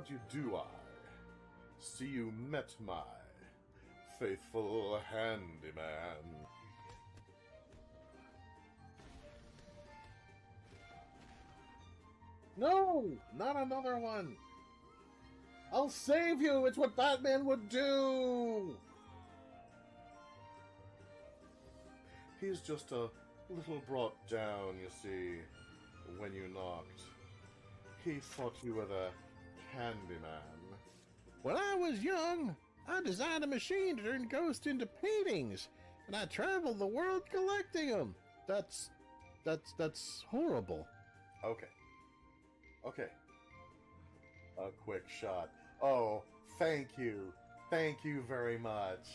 you do I? See you met my faithful handyman. No! Not another one! I'll save you! It's what Batman would do! He's just a little brought down, you see, when you knocked. He thought you were the Candyman. When I was young, I designed a machine to turn ghosts into paintings, and I traveled the world collecting them. That's horrible. Okay. A quick shot. Oh, thank you. Thank you very much.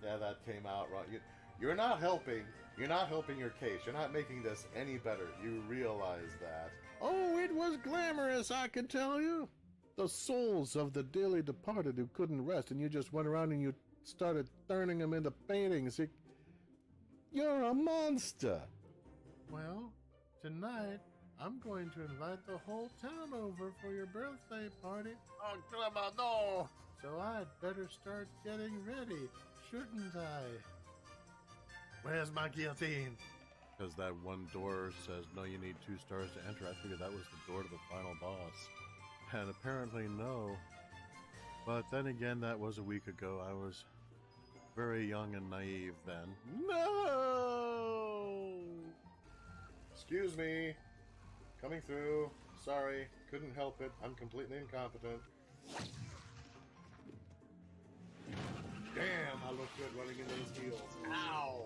Yeah, that came out wrong. You're not helping. You're not helping your case. You're not making this any better. You realize that. Oh, it was glamorous, I can tell you. The souls of the dearly departed who couldn't rest, and you just went around and you started turning them into paintings. You're a monster. Well, tonight, I'm going to invite the whole town over for your birthday party. Oh, Grandma, no! So I'd better start getting ready, shouldn't I? Where's my guillotine? Because that one door says, no, you need 2 stars to enter. I figured that was the door to the final boss. And apparently no. But then again, that was a week ago. I was very young and naive then. No! Excuse me. Coming through. Sorry. Couldn't help it. I'm completely incompetent. Damn, I look good running in those heels. Ow!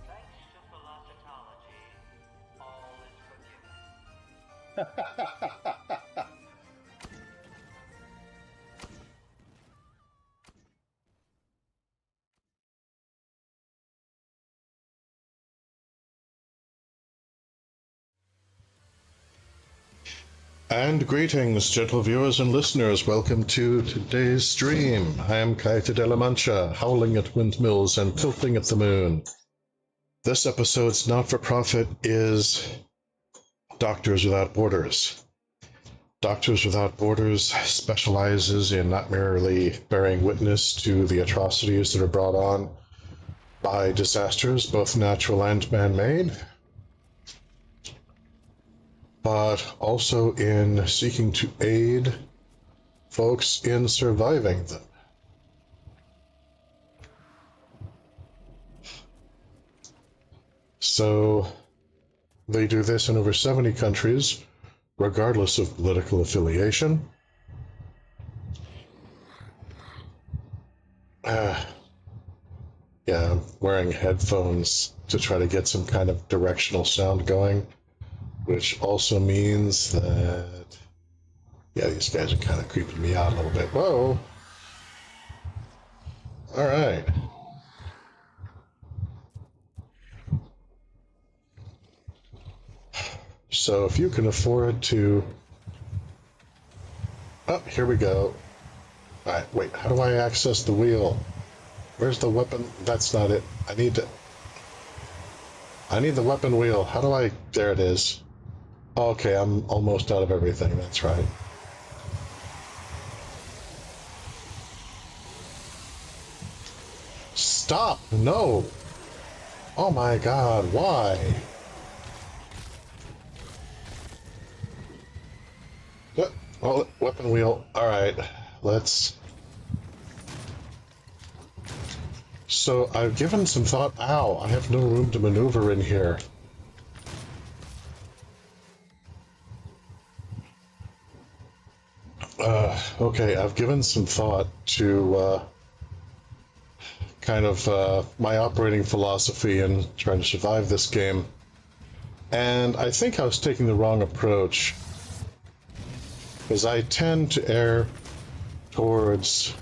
Thanks to philosophy, all is forgiven. And greetings, gentle viewers and listeners. Welcome to today's stream. I am Coyote de la Mancha, howling at windmills and tilting at the moon. This episode's not-for-profit is Doctors Without Borders. Doctors Without Borders specializes in not merely bearing witness to the atrocities that are brought on by disasters, both natural and man-made, but also in seeking to aid folks in surviving them. So they do this in over 70 countries, regardless of political affiliation. Yeah, I'm wearing headphones to try to get some kind of directional sound going, which also means that, yeah, these guys are kind of creeping me out a little bit. Whoa! All right. So if you can afford to... Oh, here we go. All right, wait, how do I access the wheel? Where's the weapon? That's not it. I need the weapon wheel. How do I... There it is. Okay, I'm almost out of everything, that's right. Stop! No! Oh my god, why? Well, weapon wheel. Alright, let's... So, I've given some thought... Ow, I have no room to maneuver in here. Okay, I've given some thought to kind of my operating philosophy in trying to survive this game. And I think I was taking the wrong approach, because I tend to err towards...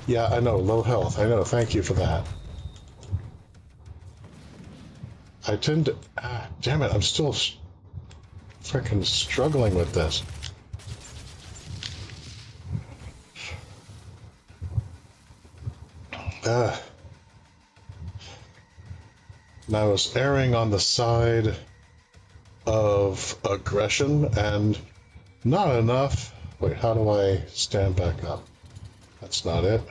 Yeah, I know, low health. I know, thank you for that. I tend to... damn it, I'm still freaking struggling with this. And I was erring on the side of aggression and Not enough. Wait, how do I stand back up? That's not it.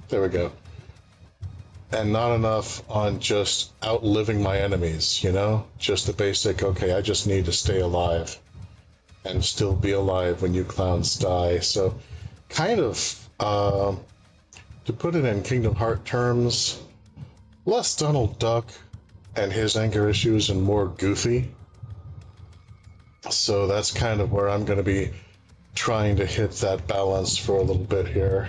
There we go. And not enough on just outliving my enemies, you know? Just the basic, okay, I just need to stay alive and still be alive when you clowns die. So, kind of, to put it in Kingdom Heart terms, less Donald Duck and his anger issues and more Goofy. So that's kind of where I'm going to be trying to hit that balance for a little bit here.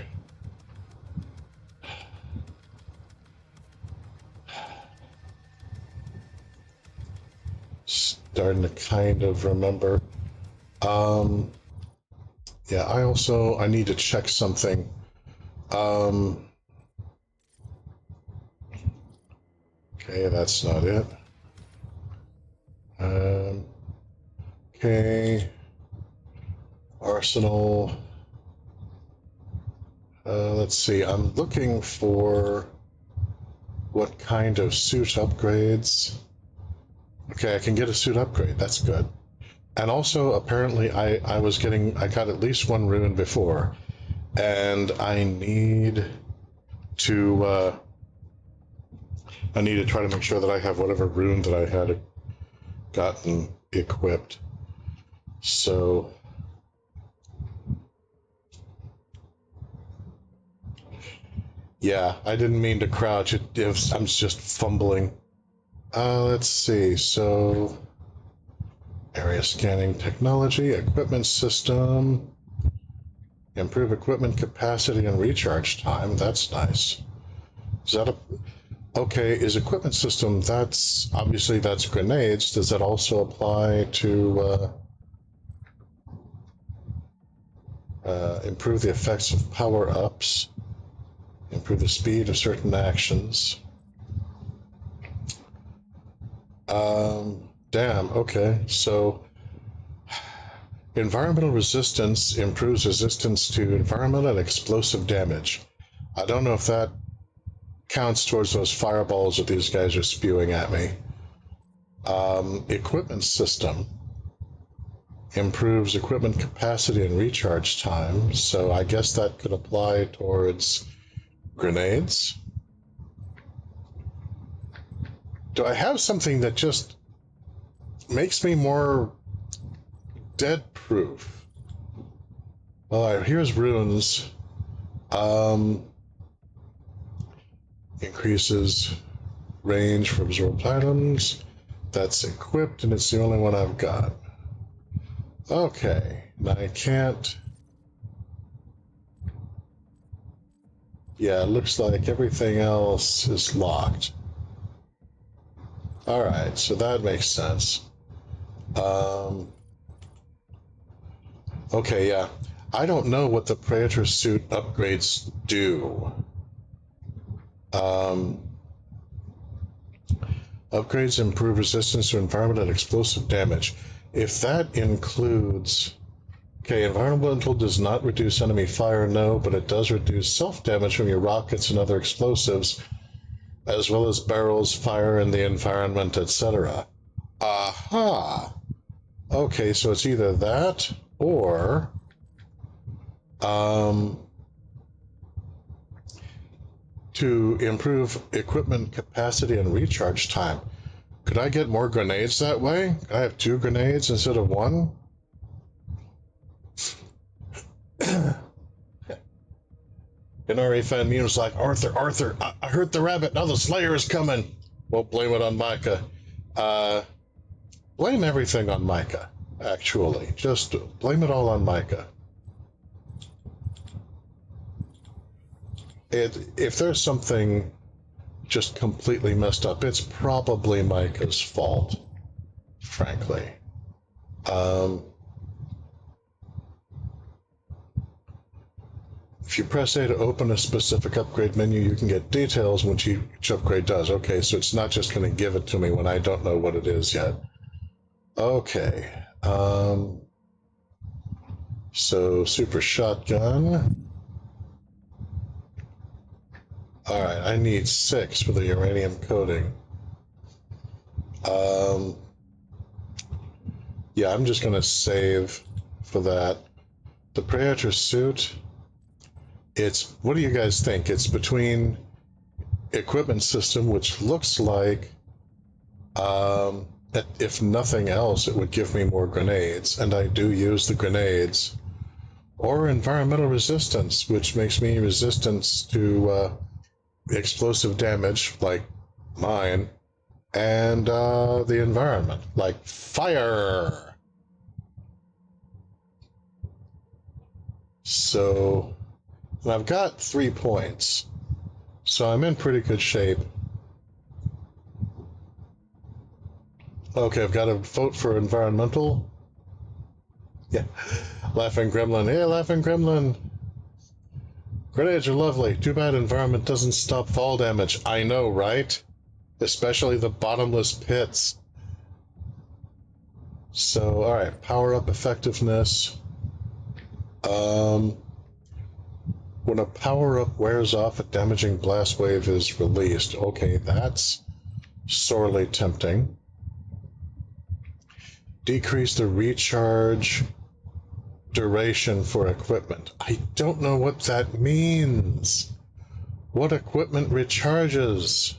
Starting to kind of remember. Yeah, I need to check something. Okay, that's not it. Okay. Arsenal. Let's see, I'm looking for what kind of suit upgrades. Okay, I can get a suit upgrade, that's good. And also, apparently, I got at least one rune before, and I need to try to make sure that I have whatever rune that I had gotten equipped. So, yeah, I didn't mean to crouch. I'm just fumbling. Let's see, so... Area scanning technology, equipment system, improve equipment capacity and recharge time. That's nice. Is that okay, is equipment system, that's grenades. Does that also apply to improve the effects of power-ups, improve the speed of certain actions? Damn, okay, so environmental resistance improves resistance to environmental and explosive damage. I don't know if that counts towards those fireballs that these guys are spewing at me. Equipment system improves equipment capacity and recharge time, so I guess that could apply towards grenades. Do I have something that just makes me more dead-proof? Well, here's runes. Increases range for absorbed items. That's equipped, and it's the only one I've got. Okay, now I can't... Yeah, it looks like everything else is locked. Alright, so that makes sense. Okay, yeah. I don't know what the Predator suit upgrades do. Upgrades improve resistance to environment and explosive damage. If that includes... Okay, environmental does not reduce enemy fire, no, but it does reduce self-damage from your rockets and other explosives, as well as barrels, fire in the environment, etc. Aha! Okay, so it's either that, or... to improve equipment capacity and recharge time. Could I get more grenades that way? Could I have 2 grenades instead of 1? NRA fan memes like, Arthur, I hurt the rabbit, now the Slayer is coming. Won't blame it on Micah. Blame everything on Micah, actually. Just blame it all on Micah. If there's something just completely messed up, it's probably Micah's fault, frankly. If you press A to open a specific upgrade menu, you can get details when each upgrade does. Okay, so it's not just going to give it to me when I don't know what it is yet. Okay. So, super shotgun. Alright, I need 6 for the uranium coating. Yeah, I'm just going to save for that. The Predator suit, it's, what do you guys think? It's between equipment system, which looks like, if nothing else, it would give me more grenades, and I do use the grenades, or environmental resistance, which makes me resistant to explosive damage, like mine, and the environment, like fire. So, and I've got 3 points, so I'm in pretty good shape. Okay, I've got to vote for environmental. Yeah, Laughing Gremlin. Hey, Laughing Gremlin. Grenades are lovely. Too bad environment doesn't stop fall damage. I know, right? Especially the bottomless pits. So, alright, power up effectiveness. When a power-up wears off, a damaging blast wave is released. Okay, that's sorely tempting. Decrease the recharge duration for equipment. I don't know what that means. What equipment recharges?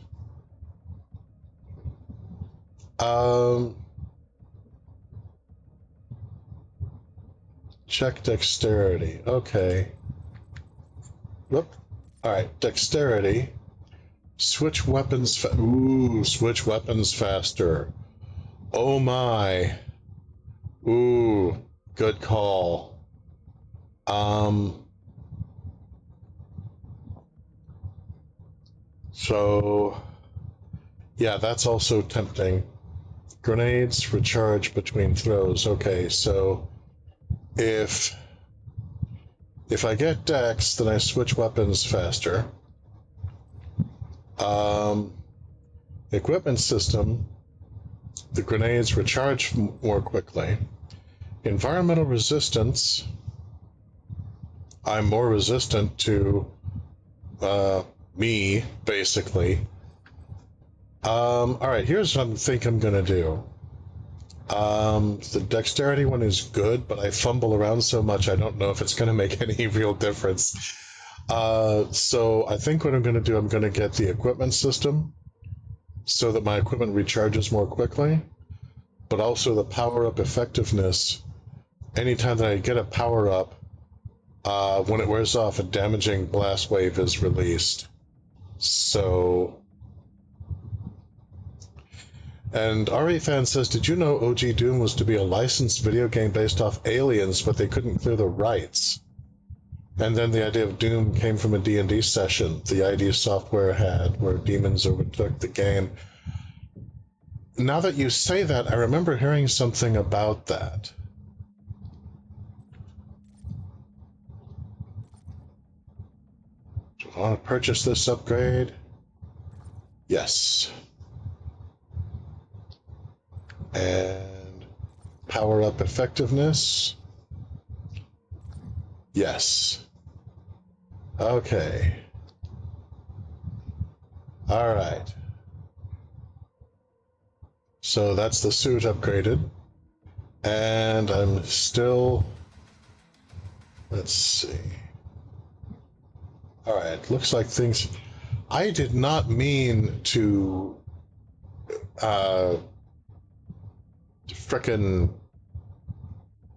Check dexterity. Okay. Whoop. Alright, dexterity. Switch weapons. Switch weapons faster. Oh my. Ooh, good call. So, yeah, that's also tempting. Grenades recharge between throws. Okay, so if I get dex, then I switch weapons faster. Equipment system, the grenades recharge more quickly. Environmental resistance, I'm more resistant to me, basically. Alright, here's what I think I'm gonna do. The dexterity one is good, but I fumble around so much I don't know if it's gonna make any real difference. So I think what I'm gonna do, I'm gonna get the equipment system so that my equipment recharges more quickly, but also the power-up effectiveness. Anytime that I get a power-up, when it wears off, a damaging blast wave is released. So... And RE-Fan says, did you know OG Doom was to be a licensed video game based off Aliens, but they couldn't clear the rights? And then the idea of Doom came from a D&D session the ID Software had, where demons overtook the game. Now that you say that, I remember hearing something about that. Do I want to purchase this upgrade? Yes. And power up effectiveness. Yes. Okay. All right. So that's the suit upgraded. And I'm still... Let's see. All right, looks like things... I did not mean to... frickin'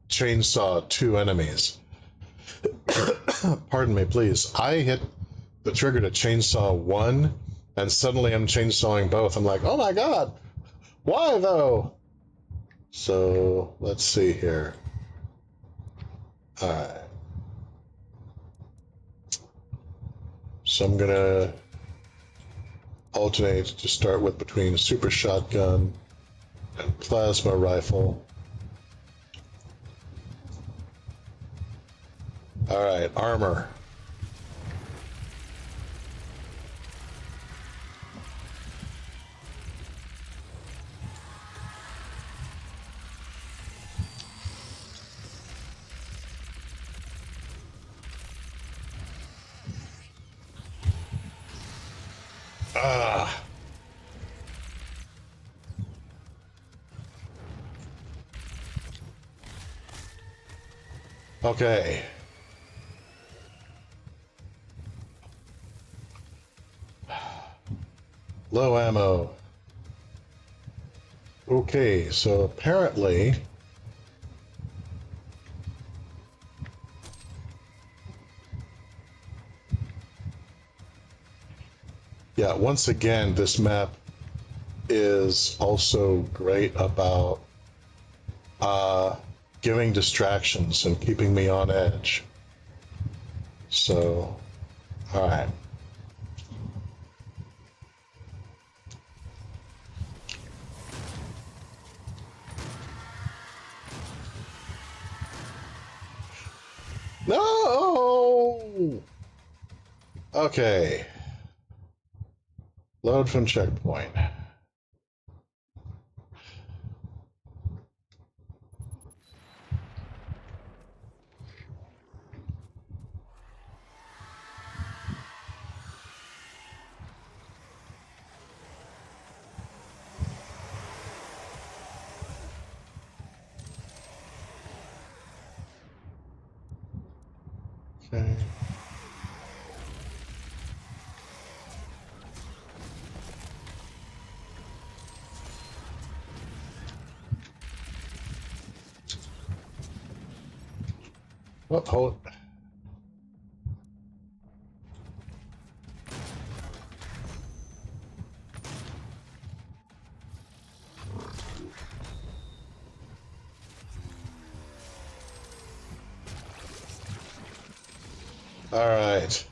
chainsaw 2 enemies. Pardon me, please. I hit the trigger to chainsaw 1, and suddenly I'm chainsawing both. I'm like, oh my god! Why, though? So, let's see here. Alright. So I'm gonna alternate to start with between super shotgun and plasma rifle. Alright, armor. Ah. Okay. Low ammo. Okay, so apparently... Yeah, once again, this map is also great about giving distractions and keeping me on edge. So, alright. No! Okay. Load from checkpoint. Okay. Oh, hold. All right.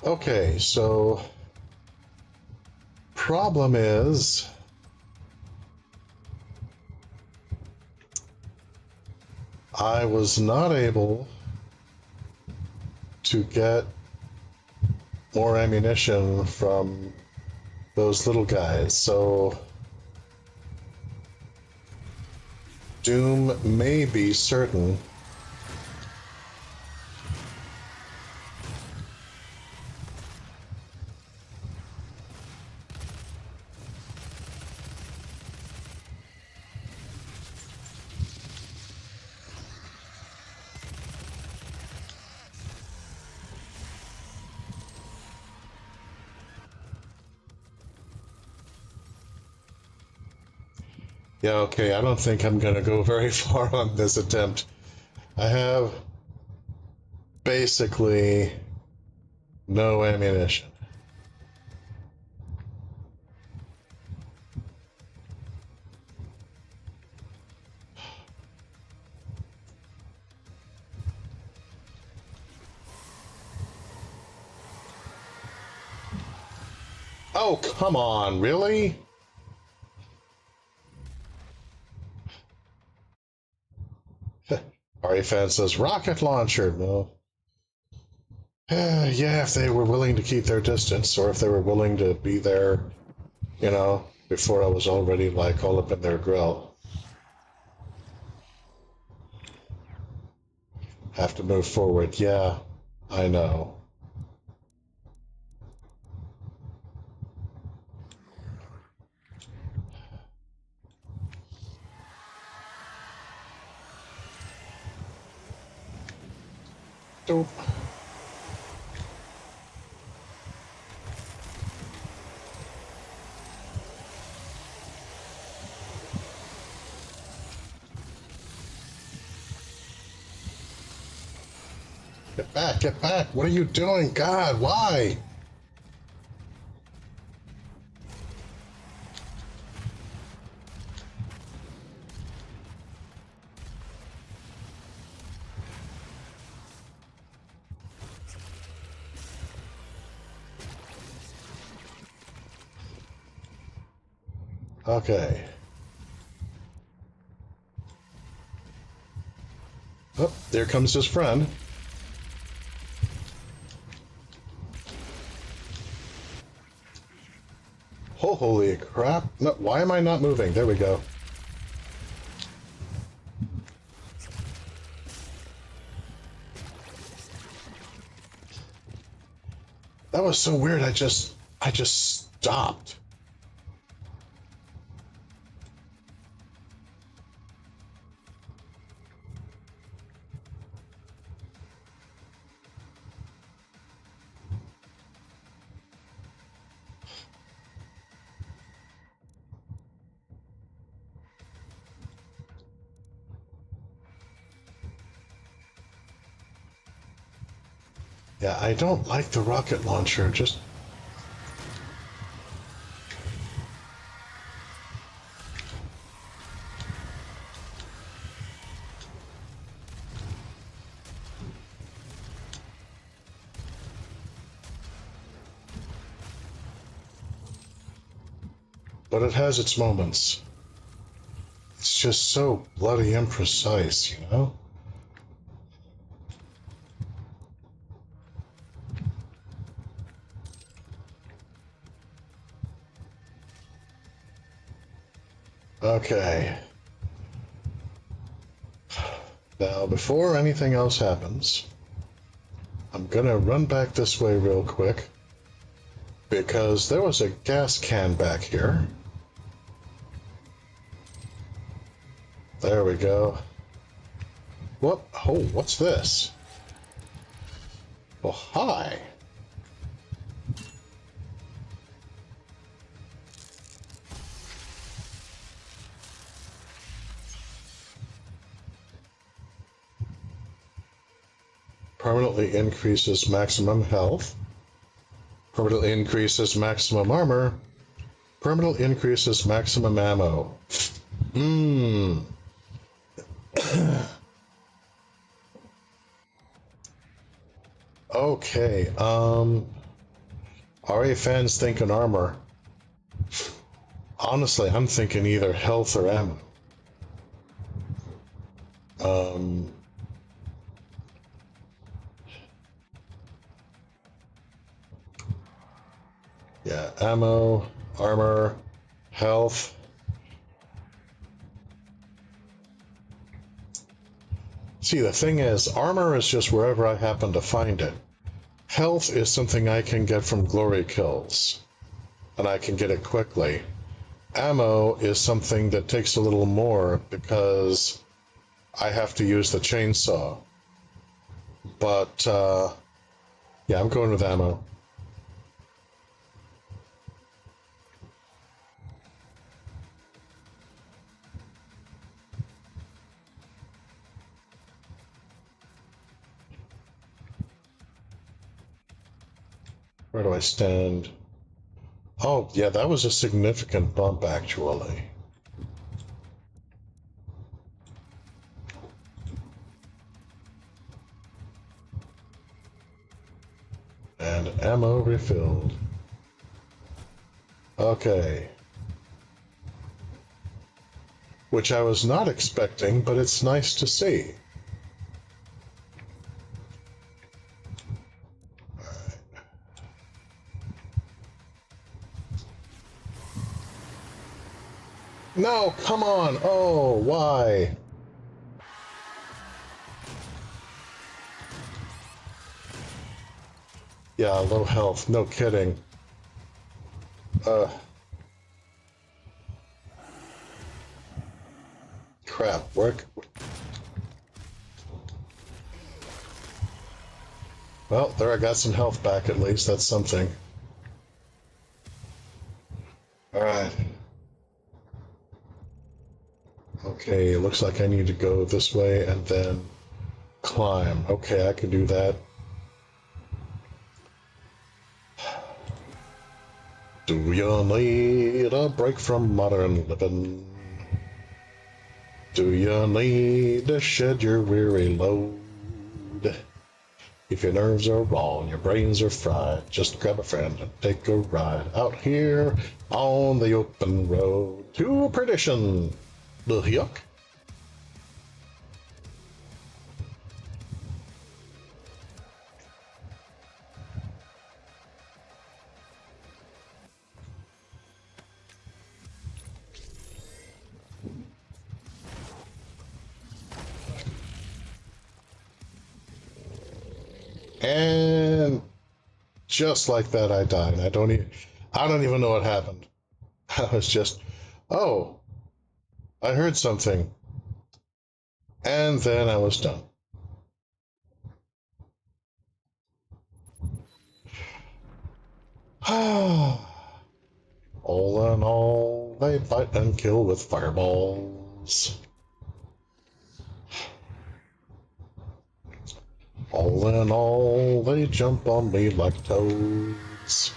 Okay, so problem is I was not able to get more ammunition from those little guys, so doom may be certain. Yeah, okay, I don't think I'm gonna go very far on this attempt. I have basically no ammunition. Oh, come on, really? Ari fan says rocket launcher. No. Yeah, if they were willing to keep their distance, or if they were willing to be there, you know, before I was already like all up in their grill. Have to move forward. Yeah, I know. Dope. Get back, get back. What are you doing? God, why? Okay. Oh, there comes his friend. Oh, holy crap. No, why am I not moving? There we go. That was so weird. I just stopped. Yeah, I don't like the rocket launcher. Just but it has its moments. It's just so bloody imprecise, you know? Okay. Now, before anything else happens, I'm gonna run back this way real quick, because there was a gas can back here. There we go. What? Oh, what's this? Oh, hi. Permanently increases maximum health. Permanently increases maximum armor. Permanently increases maximum ammo. Okay, RA fans thinking armor. Honestly, I'm thinking either health or ammo. Yeah, ammo, armor, health. See, the thing is, armor is just wherever I happen to find it. Health is something I can get from glory kills, and I can get it quickly. Ammo is something that takes a little more because I have to use the chainsaw. But, yeah, I'm going with ammo. Where do I stand? Oh, yeah, that was a significant bump, actually. And ammo refilled. Okay. Which I was not expecting, but it's nice to see. No, come on! Oh, why? Yeah, low health, no kidding. Crap, work. Well, there I got some health back at least, that's something. Alright. Okay, looks like I need to go this way and then climb. Okay, I can do that. Do you need a break from modern living? Do you need to shed your weary load? If your nerves are raw and your brains are fried, just grab a friend and take a ride out here on the open road to perdition. The H-yuk. And just like that, I died. I don't even know what happened. I was just, oh, I heard something. And then I was done. All in all, they fight and kill with fireballs. All in all, they jump on me like toads.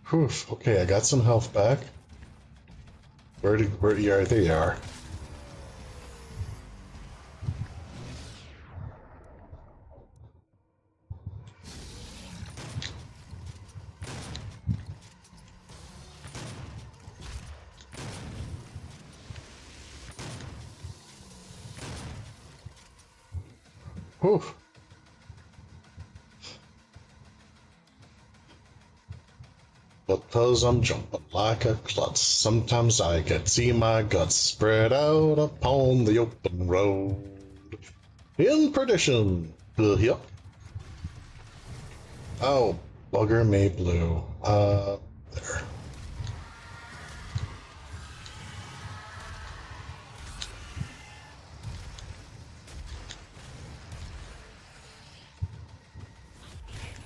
Whew, okay, I got some health back. Yeah, they are. Whew. Because I'm jumping like a klutz, sometimes I get see my guts spread out upon the open road. In Perdition! Yep. Oh, bugger me blue. There.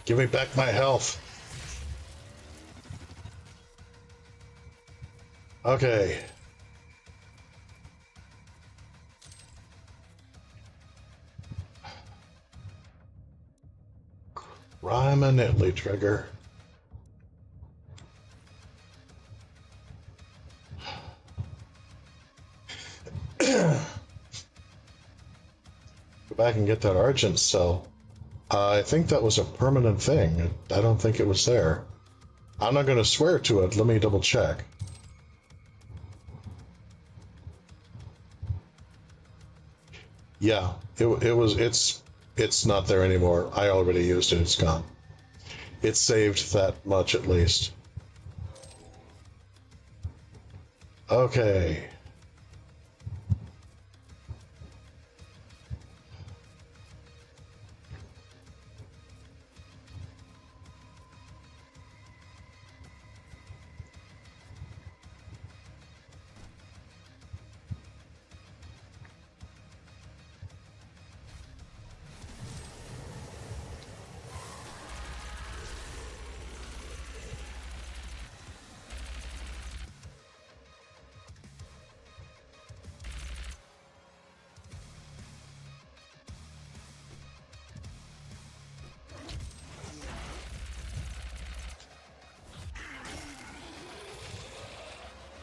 Give me back my health. Okay. Rhyme and Italy trigger. Go back and get that Argent cell. I think that was a permanent thing. I don't think it was there. I'm not going to swear to it. Let me double check. Yeah, it's not there anymore. I already used it. It's gone. It saved that much at least. Okay.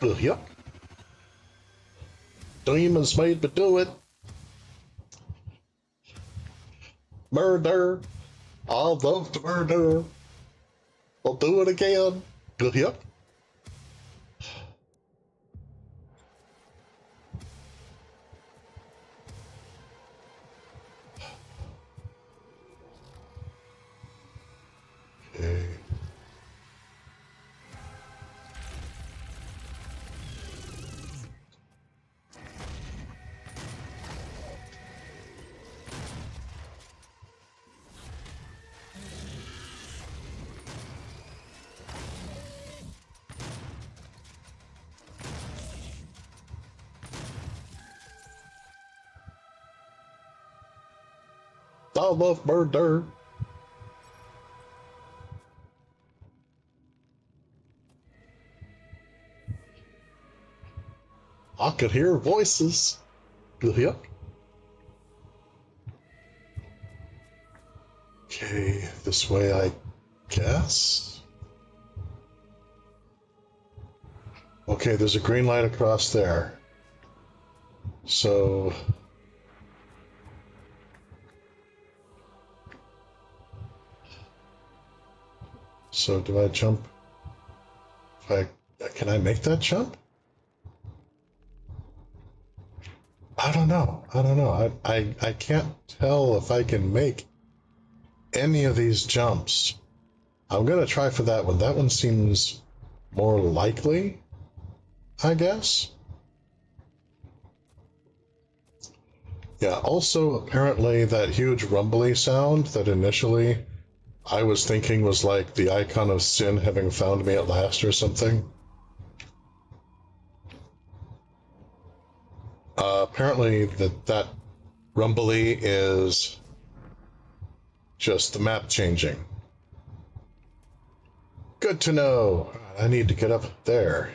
Yep. Demons made me do it. Murder. I love to murder. I'll do it again. Yep. Okay. I love murder. I could hear voices. Yep. Okay, this way I guess. Okay, there's a green light across there. So do I jump? Can I make that jump? I don't know. I can't tell if I can make any of these jumps. I'm gonna try for that one. That one seems more likely, I guess. Yeah, also apparently that huge rumbly sound that initially I was thinking was like the icon of sin having found me at last or something. Apparently that rumbly is just the map changing. Good to know. I need to get up there.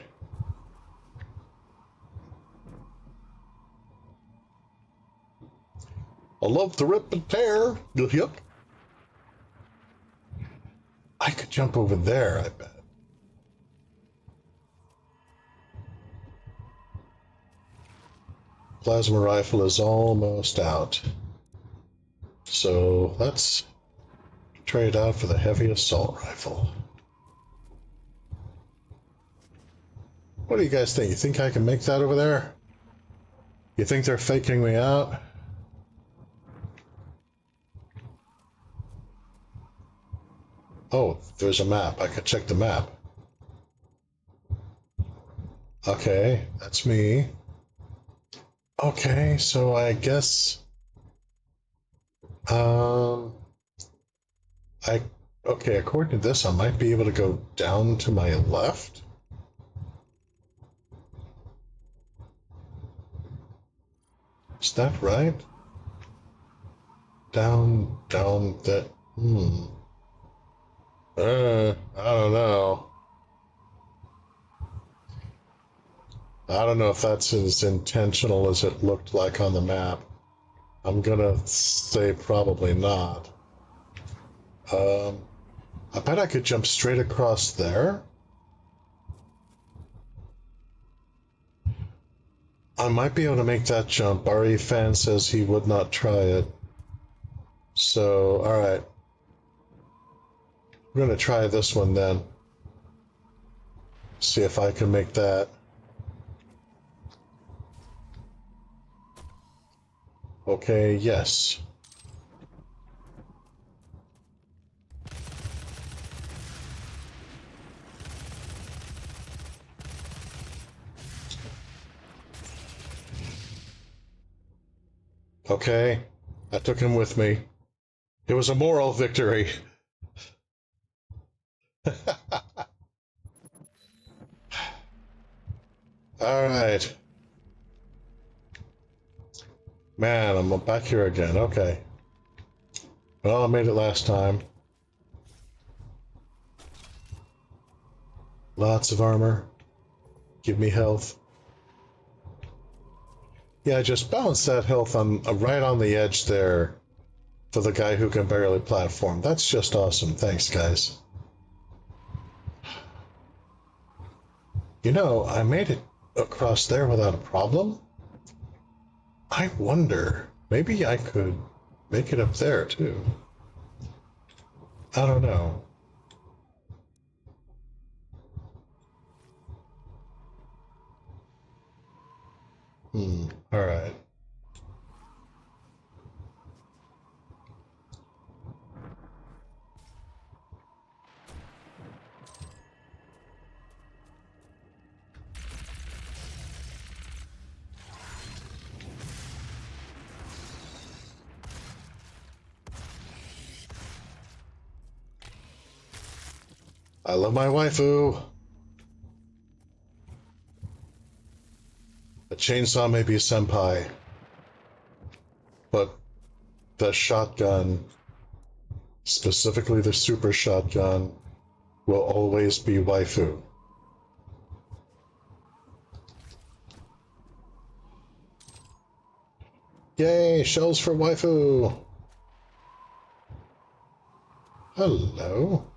I love to rip and tear. H-yuk. I could jump over there, I bet. Plasma rifle is almost out. So let's trade out for the heavy assault rifle. What do you guys think? You think I can make that over there? You think they're faking me out? Oh, there's a map. I could check the map. Okay, that's me. Okay, so I guess okay, according to this, I might be able to go down to my left. Is that right? Down that. I don't know. I don't know if that's as intentional as it looked like on the map. I'm gonna say probably not. I bet I could jump straight across there. I might be able to make that jump. RE Fan says he would not try it. So, alright. I'm gonna try this one then. See if I can make that. Okay, yes. Okay, I took him with me. It was a moral victory. All right. Man, I'm back here again. Okay. Well, I made it last time. Lots of armor. Give me health. Yeah, just balance that health on right on the edge there for the guy who can barely platform. That's just awesome. Thanks, guys. You know, I made it across there without a problem. I wonder, maybe I could make it up there too. I don't know. All right. I love my waifu. A chainsaw may be senpai, but the shotgun, specifically the super shotgun, will always be waifu. Yay, shells for waifu! Hello?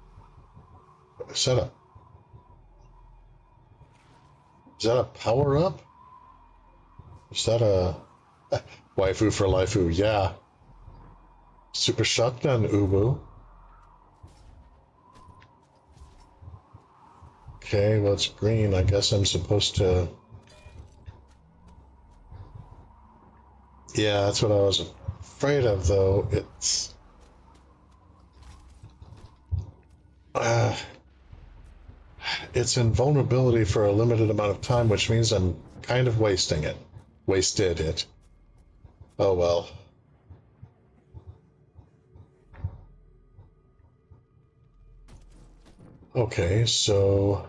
Is that a power-up? Is that a... Waifu for lifeu, yeah. Super shotgun, Ubu. Okay, well, it's green. I guess I'm supposed to... Yeah, that's what I was afraid of, though. It's invulnerability for a limited amount of time, which means I'm kind of wasting it. Wasted it. Oh well. Okay, so...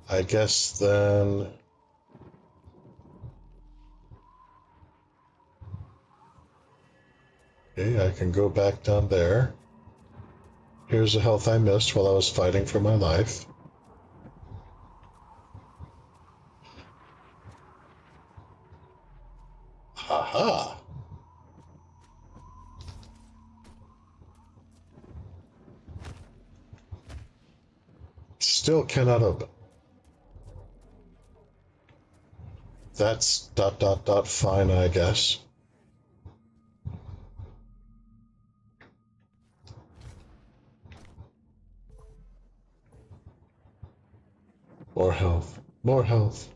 I guess then... Okay, I can go back down there. Here's the health I missed while I was fighting for my life. Haha! Still cannot open. That's ... fine, I guess. More health. More health.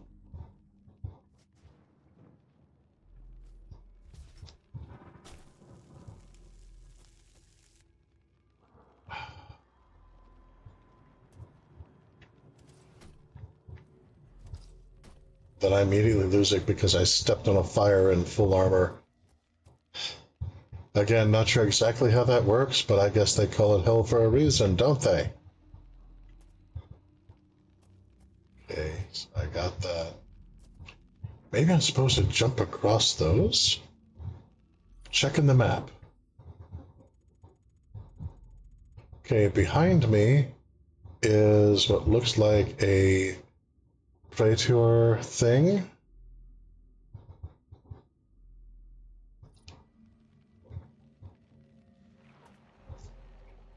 Then I immediately lose it because I stepped on a fire in full armor. Again, not sure exactly how that works, but I guess they call it hell for a reason, don't they? Okay, so I got that. Maybe I'm supposed to jump across those? Checking the map. Okay, behind me is what looks like a Praetor thing.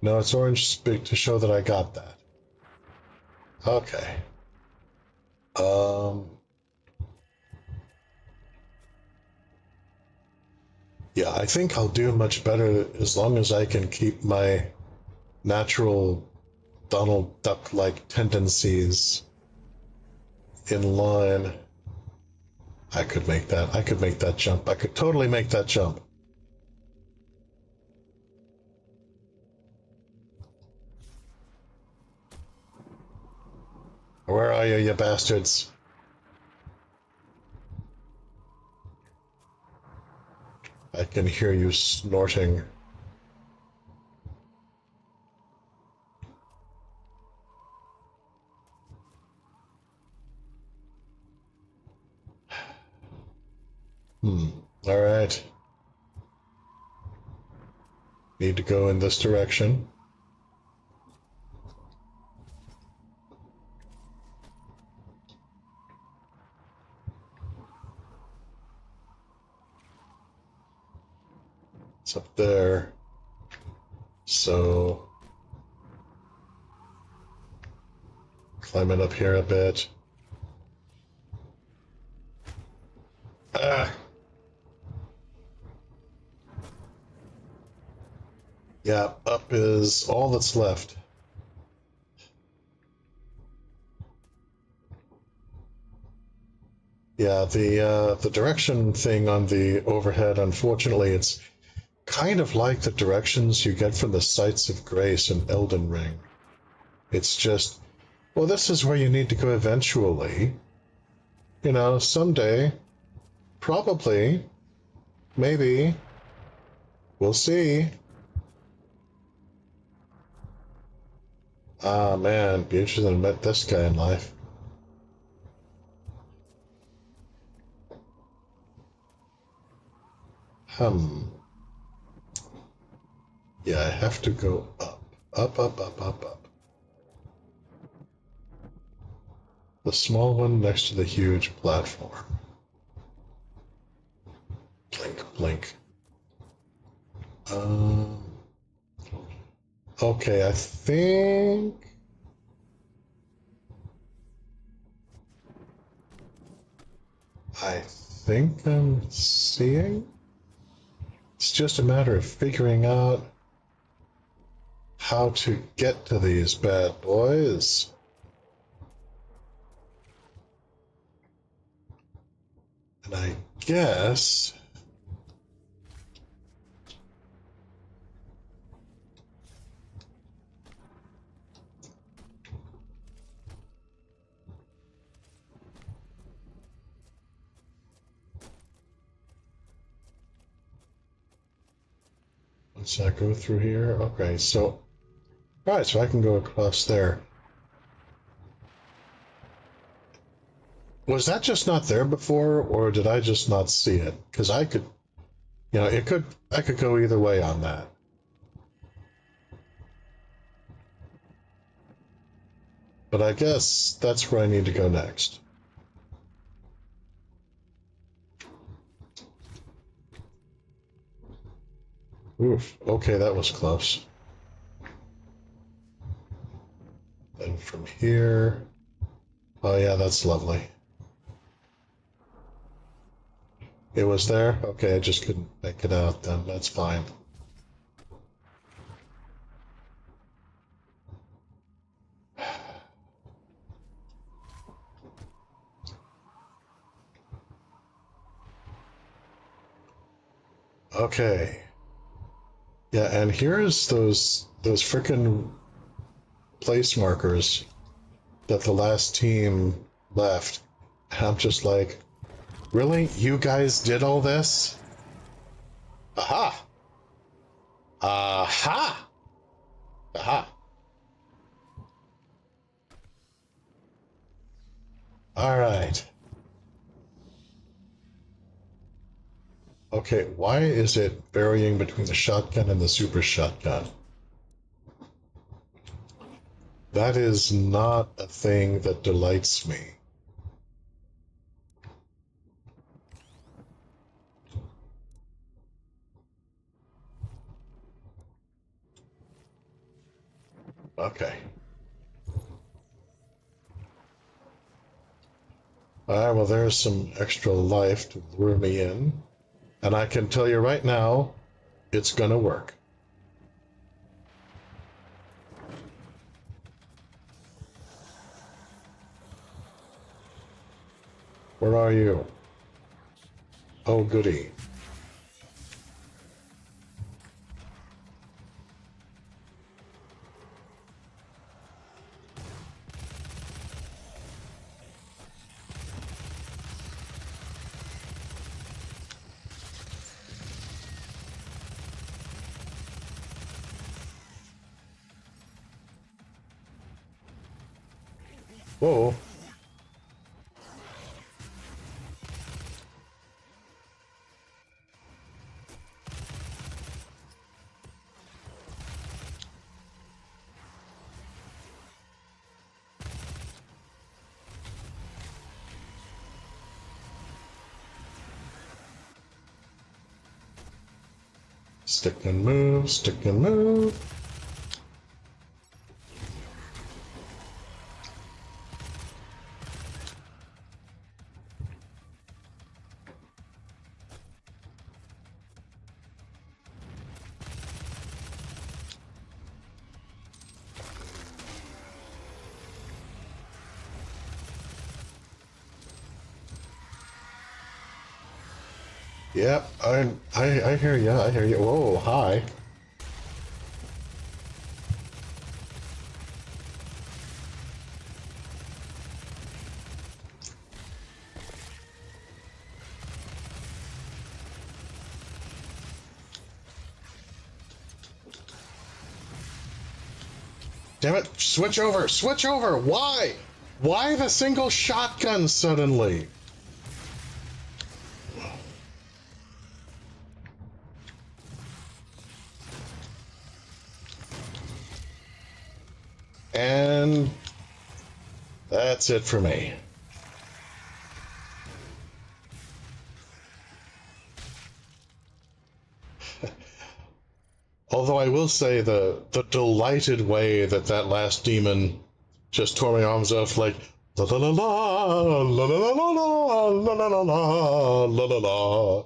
No, it's orange to show that I got that. Okay. Yeah, I think I'll do much better as long as I can keep my natural Donald Duck-like tendencies in line. I could make that jump. I could totally make that jump. Where are you, you bastards? I can hear you snorting. All right. Need to go in this direction. It's up there. So climbing up here a bit. Ah. Yeah, up is all that's left. Yeah, the direction thing on the overhead, unfortunately, it's kind of like the directions you get from the Sights of Grace in Elden Ring. It's just, well, this is where you need to go eventually. You know, someday, probably, maybe, we'll see. Ah, man, be interested to meet this guy in life. Yeah, I have to go up. Up. The small one next to the huge platform. Blink. Okay, I think... I think I'm seeing. It's just a matter of figuring out how to get to these bad boys. And I guess once I go through here, okay, so alright, so I can go across there. Was that just not there before, or did I just not see it? Because I could, you know, I could go either way on that. But I guess that's where I need to go next. Oof, okay, that was close. Then from here, oh yeah, that's lovely. It was there? Okay, I just couldn't make it out then, that's fine. Okay. Yeah, and here's those frickin' place markers that the last team left. And I'm just like, really? You guys did all this? Aha! Aha! Aha! Alright. Okay, why is it varying between the shotgun and the super shotgun? That is not a thing that delights me. Okay. Alright, well there's some extra life to lure me in. And I can tell you right now, it's gonna work. Where are you? Oh, goody. Whoa. Stick and move, stick and move. Yep, I hear you. I hear you. Whoa, hi. Damn it, switch over, switch over. Why? Why the single shotgun suddenly? And that's it for me. Although I will say the delighted way that last demon just tore my arms off, like, La la la la la la la la la la la la la la.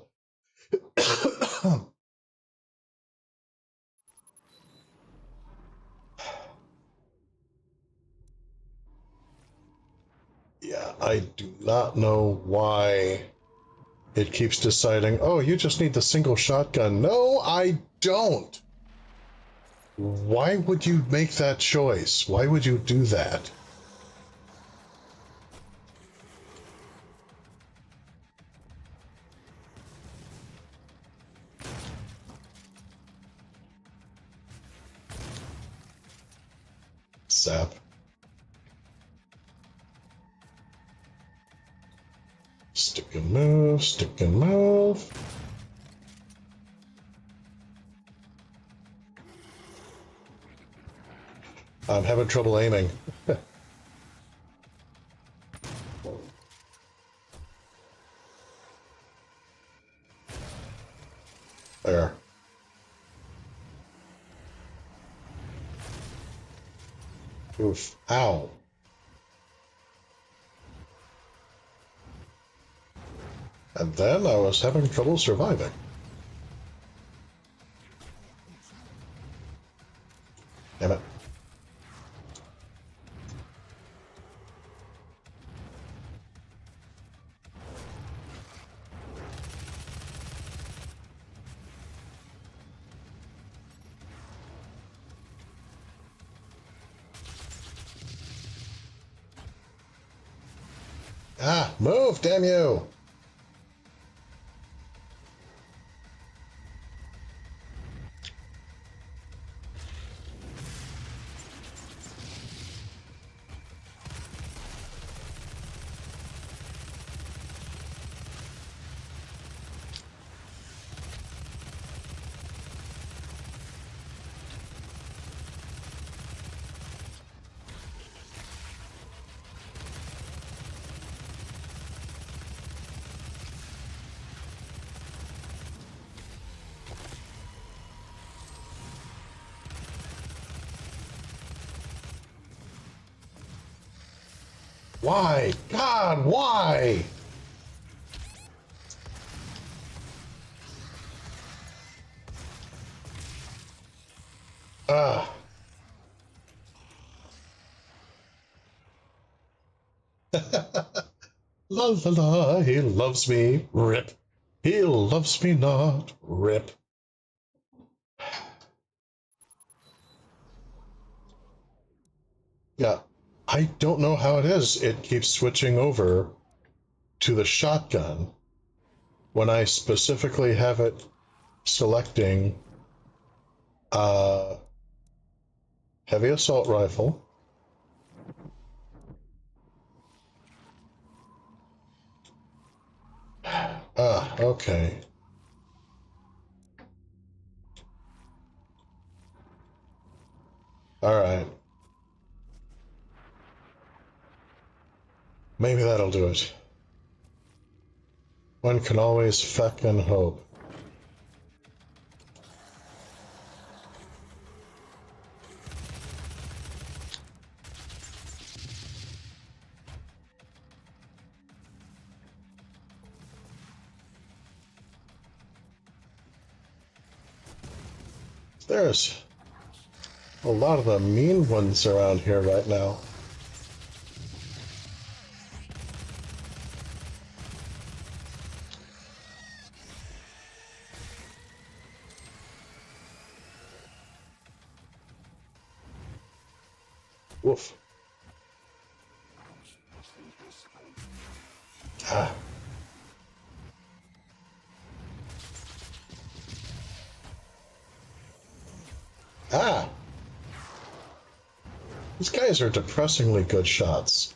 Yeah, I do not know why it keeps deciding, oh, you just need the single shotgun. No, I don't. Why would you make that choice? Why would you do that? Sap. Stick and move, stick and move. I'm having trouble aiming. There. Oof. Ow. And then I was having trouble surviving. Damn it. Ah, move, damn you! Why? God, why? Ah. La la la, he loves me, rip. He loves me not, rip. Yeah, I don't know how it is. It keeps switching over to the shotgun when I specifically have it selecting heavy assault rifle. Ah, okay. All right. Maybe that'll do it. One can always feck and hope. There's a lot of the mean ones around here right now. Woof. Ah. Ah! These guys are depressingly good shots.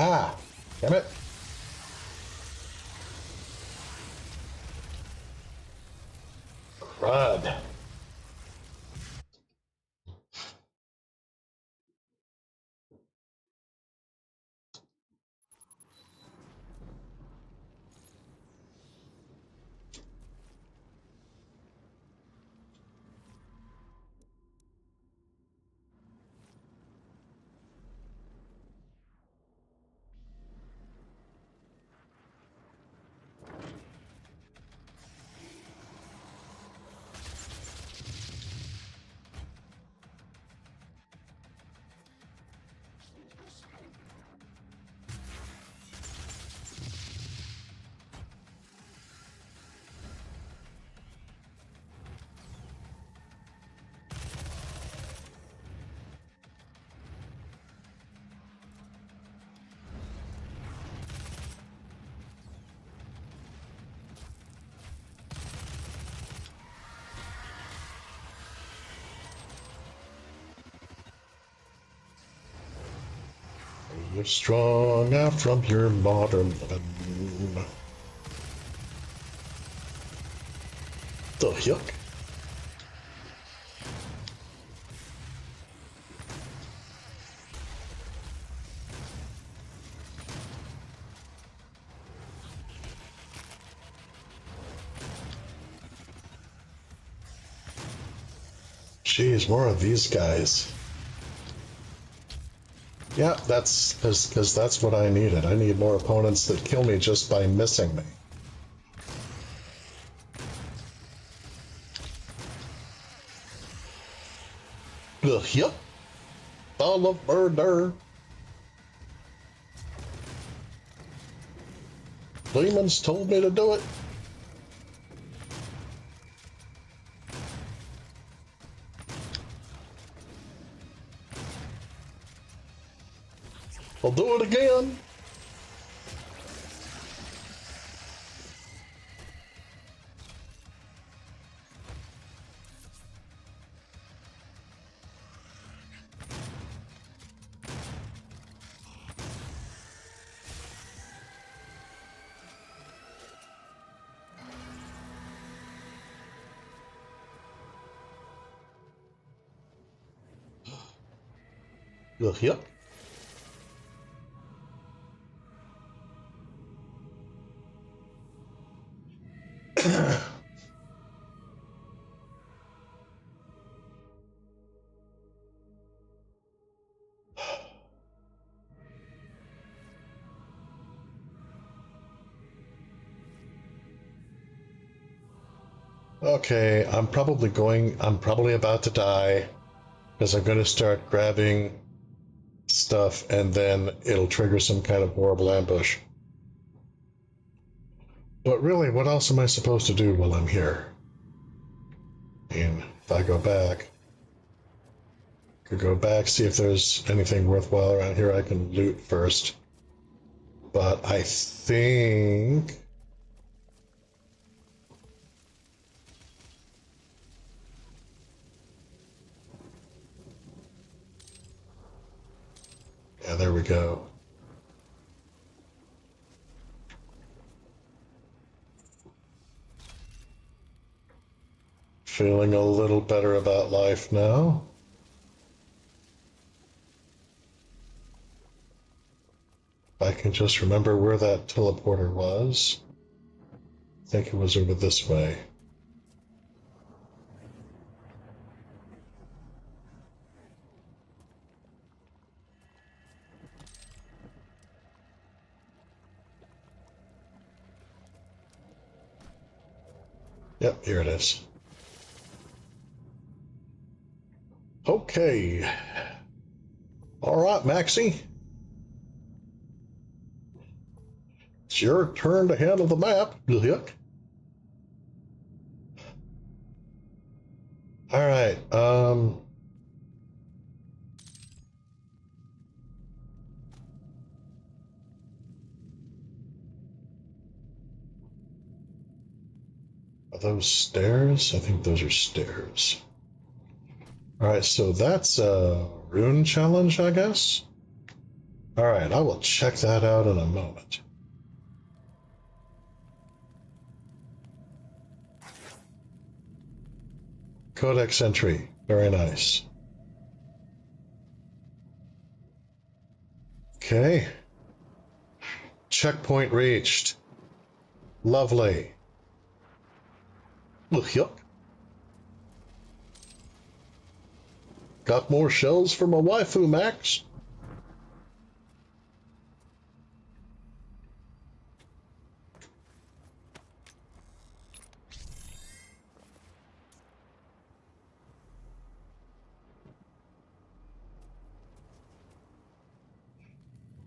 Ah! Damn it! Crud. You're strong out from your modern living. The H-yuk? Jeez, more of these guys. Yeah, that's because that's what I needed. I need more opponents that kill me just by missing me. Yep. All of murder. Demons told me to do it. I'll do it again. Yep. Okay, I'm probably about to die because I'm going to start grabbing stuff and then it'll trigger some kind of horrible ambush. But really, what else am I supposed to do while I'm here? I mean, if I go back, could go back, see if there's anything worthwhile around here I can loot first. But I think... yeah, there we go. Feeling a little better about life now. If I can just remember where that teleporter was. I think it was over this way. Yep, here it is. Okay. All right, Maxie. It's your turn to handle the map, H-yuk. All right. Are those stairs? I think those are stairs. All right, so that's a rune challenge, I guess. Alright, I will check that out in a moment. Codex entry. Very nice. Okay. Checkpoint reached. Lovely. H-yuk. Got more shells for my waifu, Max?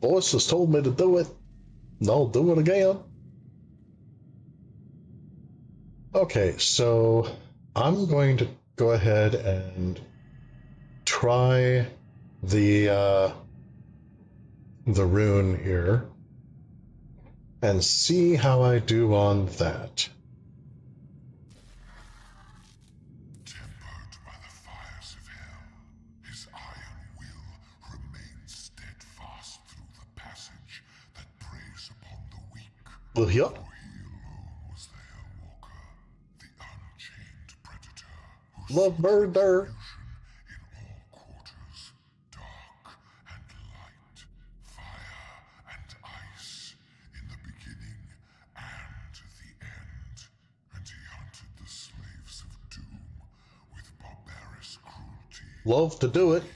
Voice has told me to do it, and I'll do it again. Okay, so I'm going to go ahead and try the rune here and see how I do on that. Tempered by the fires of hell, his iron will remains steadfast through the passage that preys upon the weak. Well, yeah. For he alone was the Hellwalker, the unchained predator who Love murder. in all quarters, dark and light, fire and ice, in the beginning and the end. And he hunted the slaves of doom with barbarous cruelty. Love to do it. He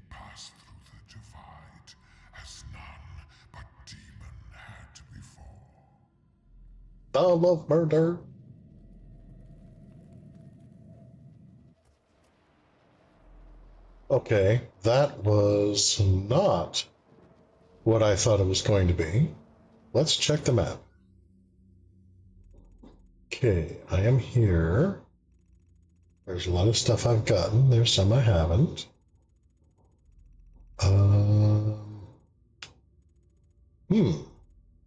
passed through the divide as none but demon had before. I love murder. Okay, that was not what I thought it was going to be. Let's check the map. Okay, I am here. There's a lot of stuff I've gotten. There's some I haven't.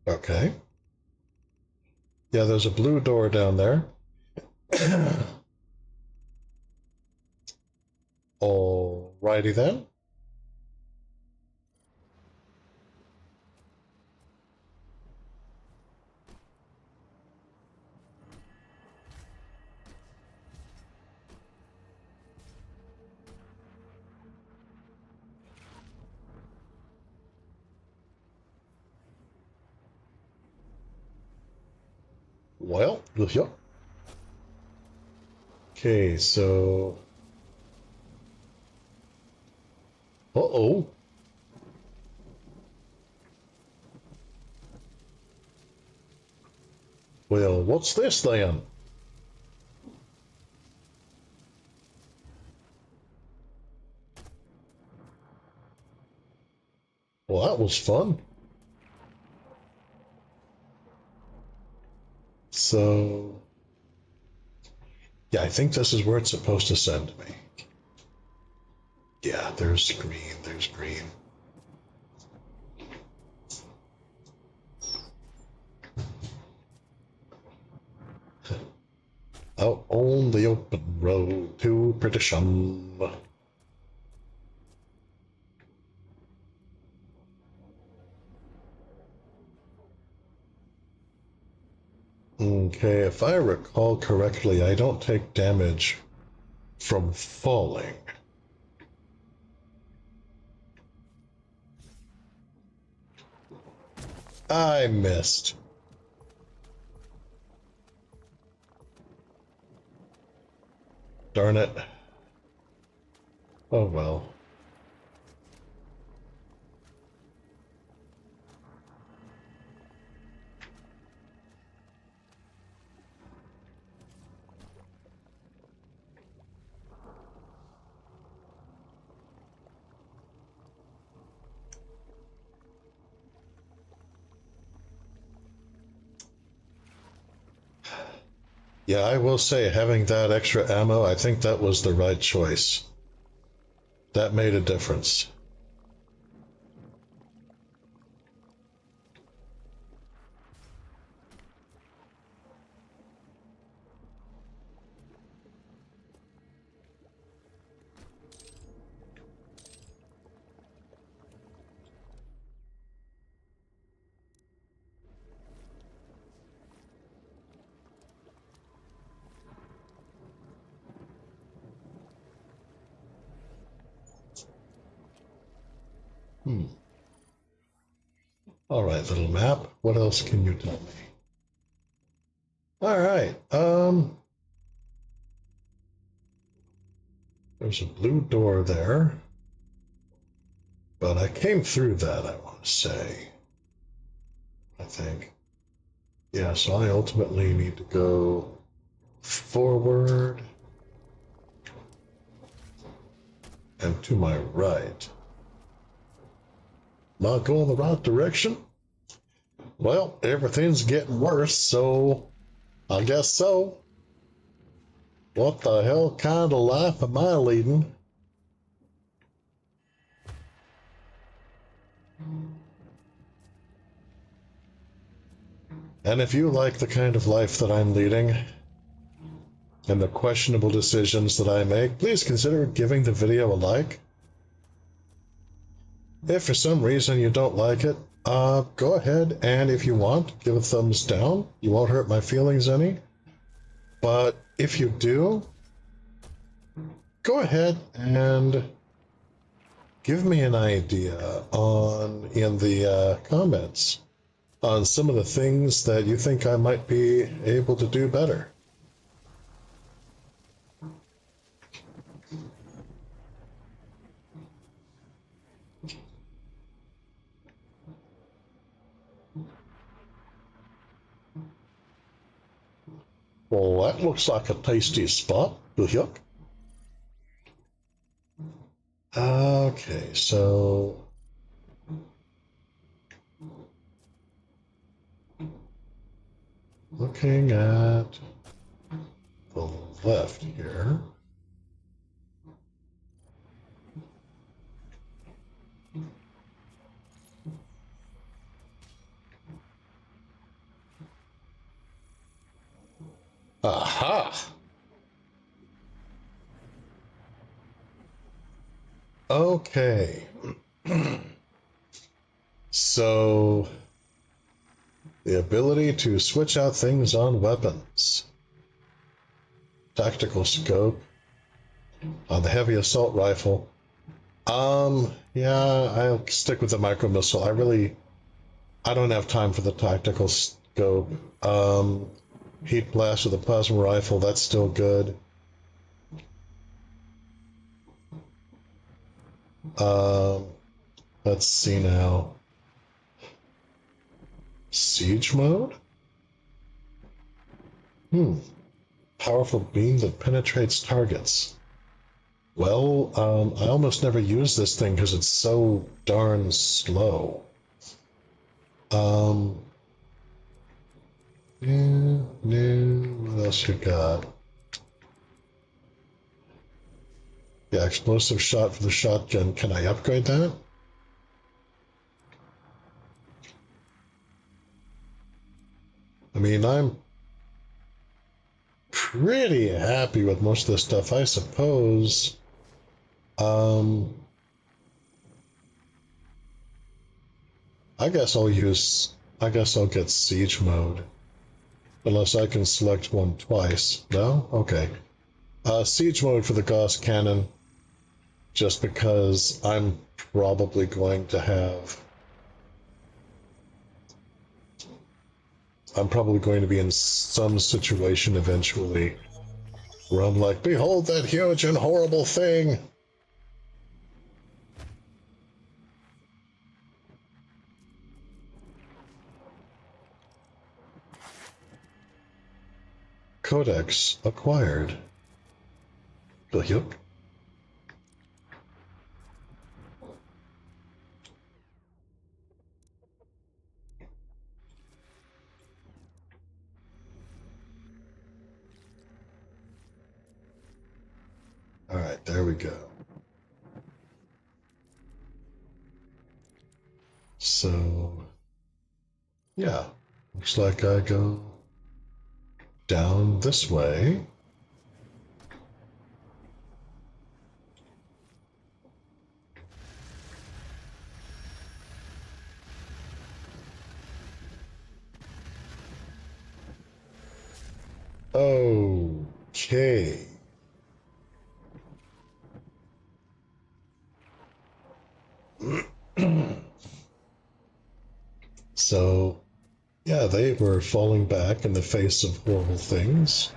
Okay. Yeah, there's a blue door down there. Alrighty then. Well, yeah. Okay, so... Uh-oh. Well, what's this then? Well, that was fun. So... yeah, I think this is where it's supposed to send me. Yeah, there's green, there's green. Out on the open road to Perdition. Okay, if I recall correctly, I don't take damage from falling. I missed. Darn it. Oh well. Yeah, I will say, having that extra ammo, I think that was the right choice. That made a difference. All right, little map. What else can you tell me? All right. There's a blue door there. But I came through that, I want to say. I think. Yeah, so I ultimately need to go forward and to my right. Not going the right direction? Well, everything's getting worse, so I guess so. What the hell kind of life am I leading? And if you like the kind of life that I'm leading, and the questionable decisions that I make, please consider giving the video a like. If for some reason you don't like it, go ahead and if you want, give a thumbs down. You won't hurt my feelings any. But if you do, go ahead and give me an idea in the comments on some of the things that you think I might be able to do better. Well, that looks like a tasty spot. H-yuk. Okay, so looking at the left here. Aha! Okay. So, the ability to switch out things on weapons. Tactical scope on the heavy assault rifle. Yeah, I'll stick with the micro missile. I don't have time for the tactical scope. Heat blast with a plasma rifle, that's still good. Let's see now. Siege mode? Powerful beam that penetrates targets. Well, I almost never use this thing because it's so darn slow. What else you got? Yeah, explosive shot for the shotgun. Can I upgrade that? I mean, I'm pretty happy with most of this stuff, I suppose. I guess I'll get siege mode. Unless I can select one twice. No? Okay. Siege mode for the Gauss cannon. Just because I'm probably going to be in some situation eventually where I'm like, behold that huge and horrible thing! Codex acquired. H-yuk. All right, there we go. So, yeah, looks like I go down this way. Okay. So, yeah, they were falling back in the face of horrible things.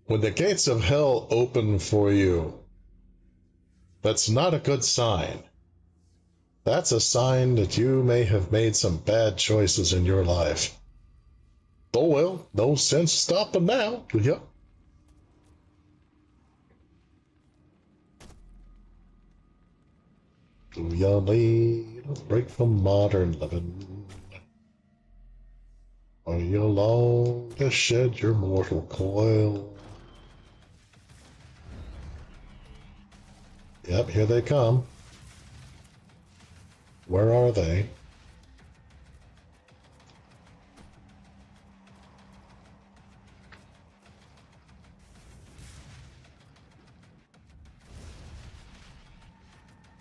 When the gates of hell open for you, that's not a good sign. That's a sign that you may have made some bad choices in your life. Oh well, no sense stopping now. Yep. Do you need a break from modern living? Are you long to shed your mortal coil? Yep, here they come. Where are they?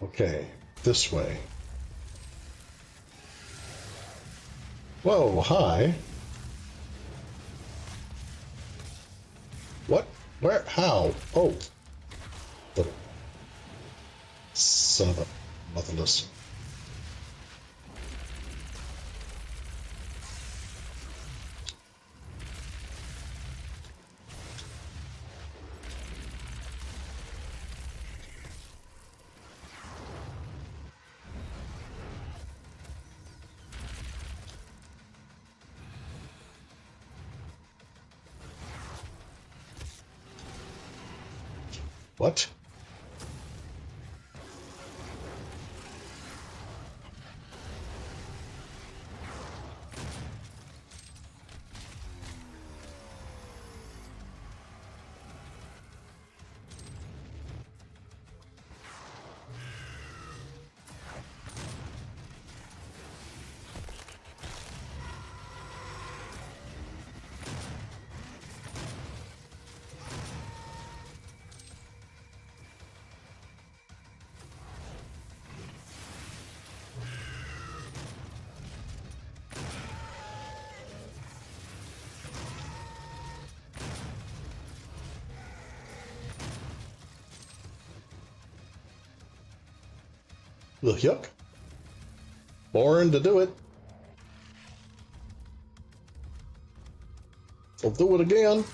Okay, this way. Whoa, hi. What? Where? How? Oh. The son of a motherless. What? H-yuk. Born to do it. I'll do it again.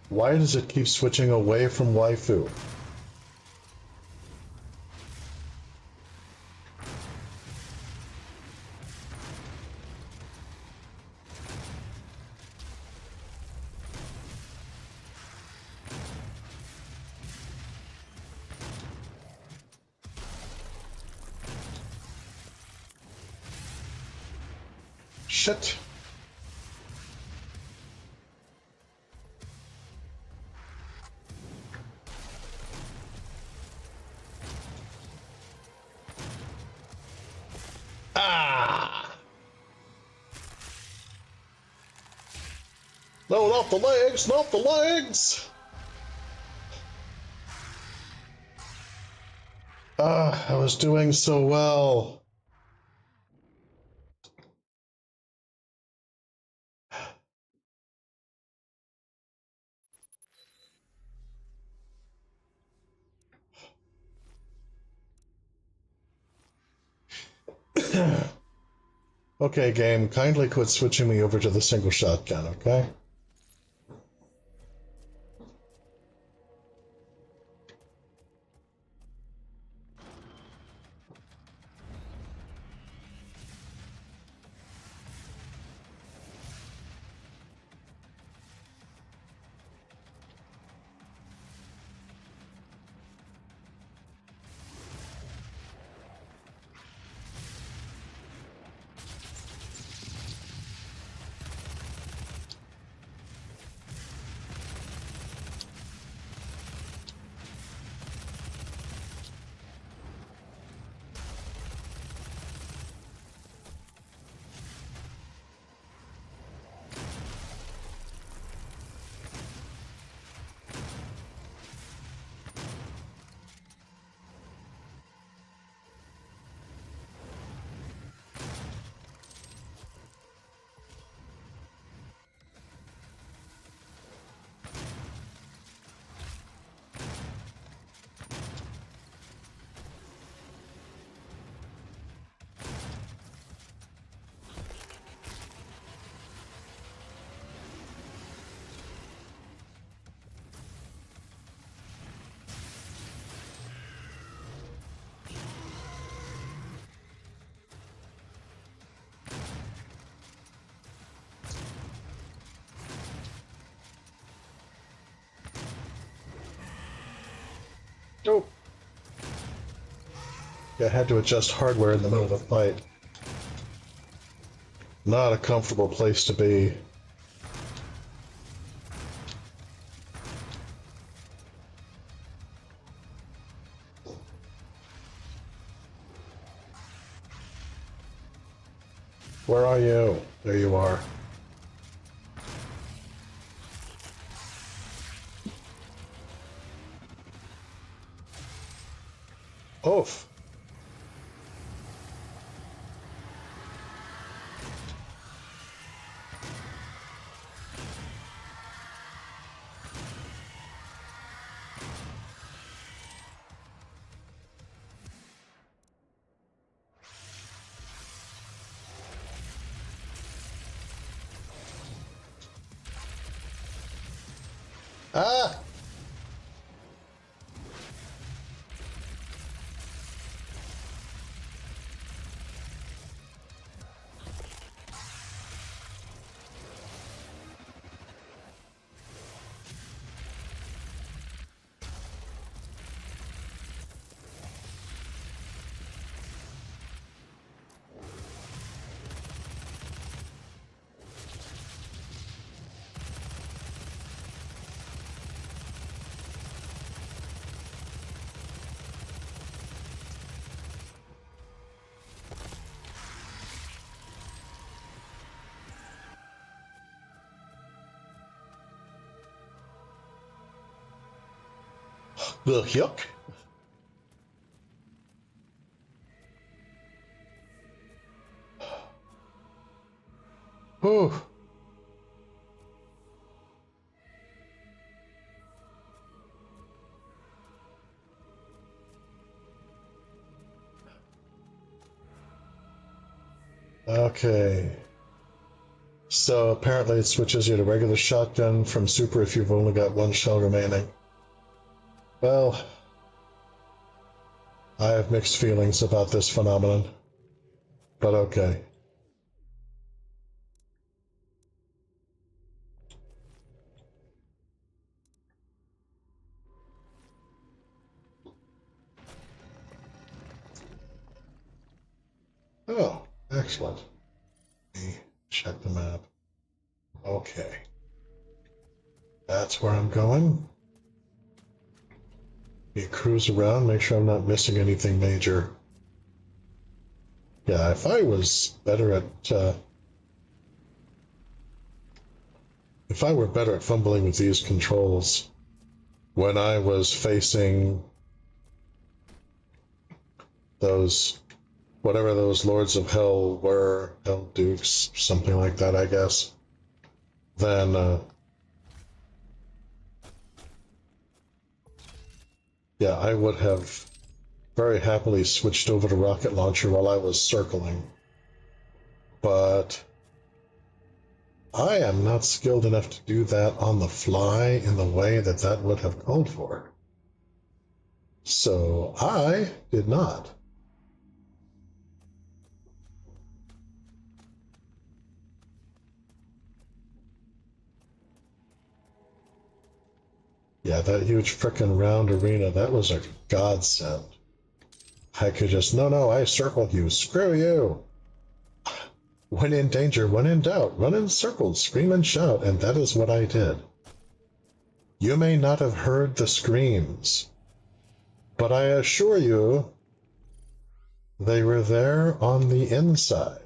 Why does it keep switching away from waifu? Shit. Ah! No, not the legs, not the legs! Ah, I was doing so well. Okay, game, kindly quit switching me over to the single shotgun, okay? I had to adjust hardware in the middle of the fight. Not a comfortable place to be. Where are you? There you are. Oof. Ah! The H-yuk? Whew. Okay. So apparently it switches you to regular shotgun from super if you've only got one shell remaining. Well, I have mixed feelings about this phenomenon, but okay. Oh, excellent. Let me check the map. Okay. That's where I'm going. You cruise around, make sure I'm not missing anything major. Yeah, if I was better at, if I were better at fumbling with these controls when I was facing those, whatever those Lords of Hell were, Hell Dukes, something like that, I guess, then, yeah, I would have very happily switched over to rocket launcher while I was circling. But I am not skilled enough to do that on the fly in the way that that would have called for. So I did not. Yeah, that huge frickin' round arena, that was a godsend. I could just, no, I circled you, screw you. When in danger, when in doubt, run in circles, scream and shout, and that is what I did. You may not have heard the screams, but I assure you, they were there on the inside.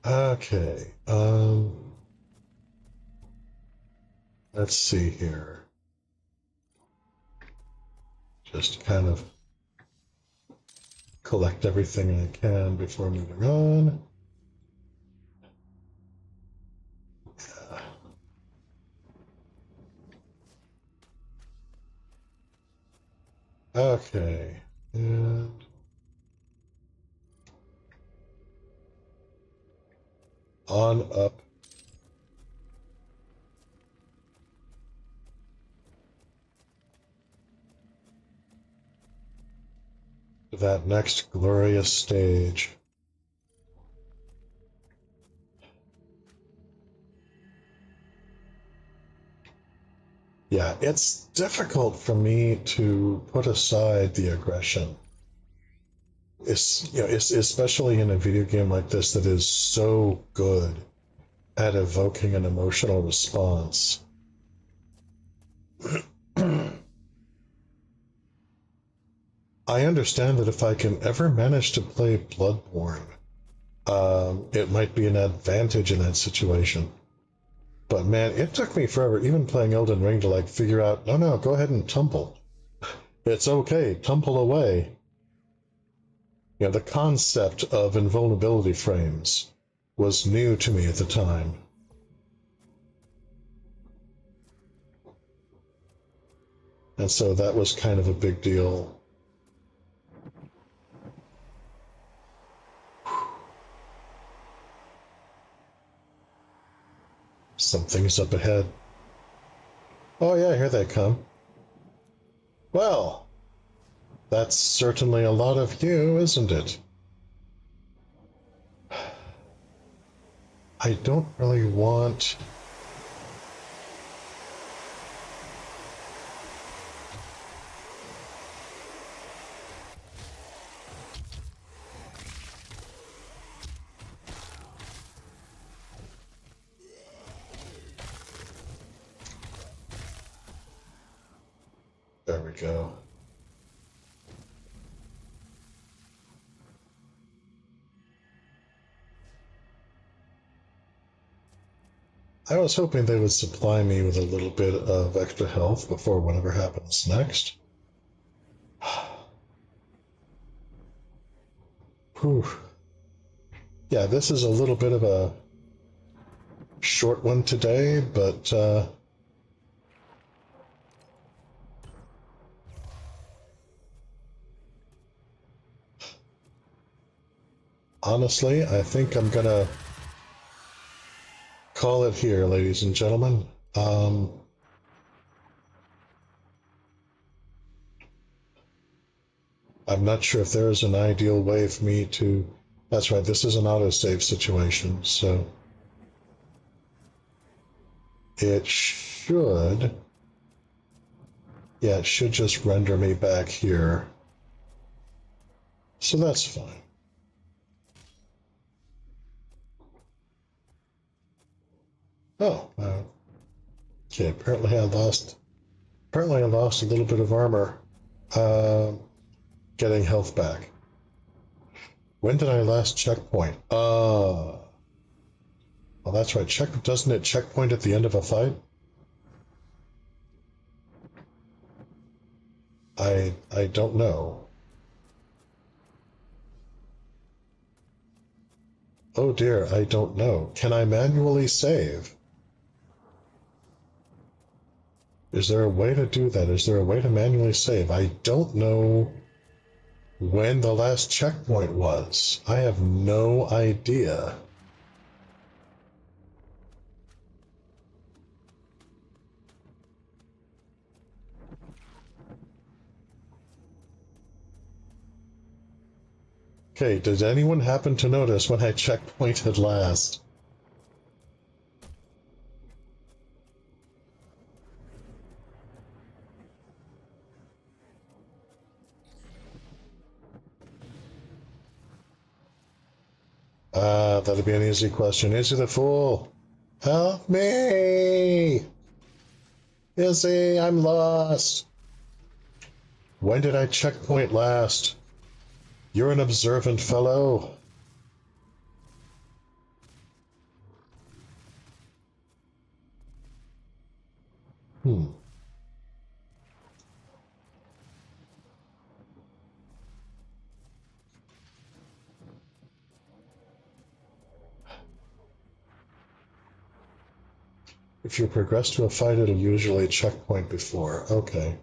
Okay, let's see here. Just kind of collect everything I can before moving on. Yeah. Okay, and on up. To that next glorious stage. Yeah, it's difficult for me to put aside the aggression. It's especially in a video game like this that is so good at evoking an emotional response. I understand that if I can ever manage to play Bloodborne, it might be an advantage in that situation. But man, it took me forever, even playing Elden Ring, to like figure out, no, go ahead and tumble. It's okay, tumble away. You know, the concept of invulnerability frames was new to me at the time. And so that was kind of a big deal. Something's up ahead. Oh yeah, here they come. Well, that's certainly a lot of you, isn't it? I don't really want... There we go. I was hoping they would supply me with a little bit of extra health before whatever happens next. Whew. Yeah, this is a little bit of a short one today, but honestly, I think I'm gonna call it here, ladies and gentlemen. I'm not sure if there is an ideal way for me to... That's right, this is an autosave situation, so... It should... Yeah, it should just render me back here. So that's fine. Oh, okay, apparently I lost a little bit of armor. Getting health back. When did I last checkpoint? Well, that's right. Doesn't it checkpoint at the end of a fight? I don't know. Oh dear, I don't know. Can I manually save? Is there a way to do that? Is there a way to manually save? I don't know when the last checkpoint was. I have no idea. Okay, did anyone happen to notice when I checkpointed last? That'd be an easy question. Izzy the Fool, help me! Izzy, I'm lost. When did I checkpoint last? You're an observant fellow. If you progress to a fight, it'll usually checkpoint before. Okay.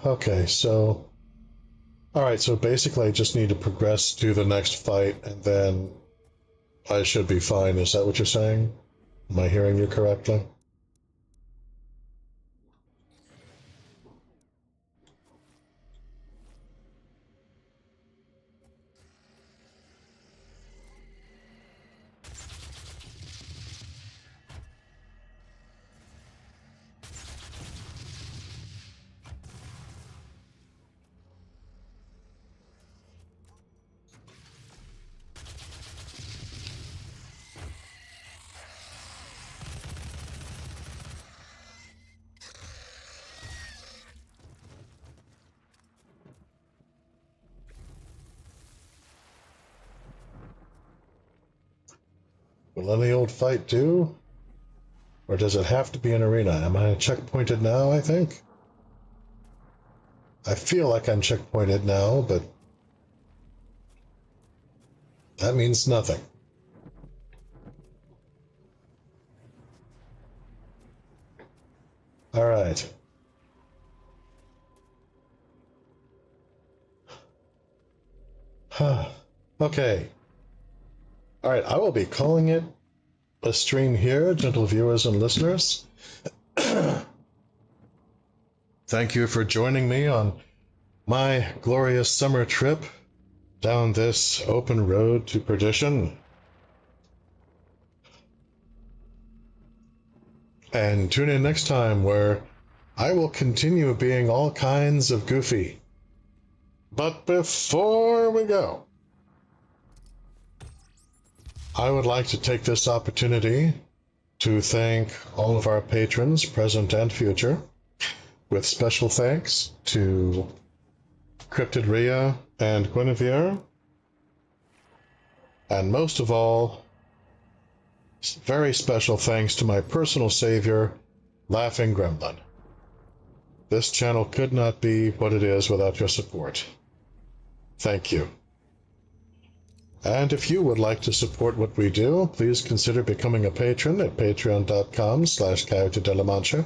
Okay, so... Alright, so basically I just need to progress to the next fight, and then I should be fine. Is that what you're saying? Am I hearing you correctly? Will any old fight do? Or does it have to be an arena? Am I checkpointed now, I think? I feel like I'm checkpointed now, but that means nothing. All right. Okay. All right, I will be calling it a stream here, gentle viewers and listeners. Thank you for joining me on my glorious summer trip down this open road to perdition. And tune in next time where I will continue being all kinds of goofy. But before we go, I would like to take this opportunity to thank all of our patrons, present and future, with special thanks to Cryptid Rhea and Guinevere, and most of all, very special thanks to my personal savior, Laughing Gremlin. This channel could not be what it is without your support. Thank you. And if you would like to support what we do, please consider becoming a patron at patreon.com/Coyote de la Mancha.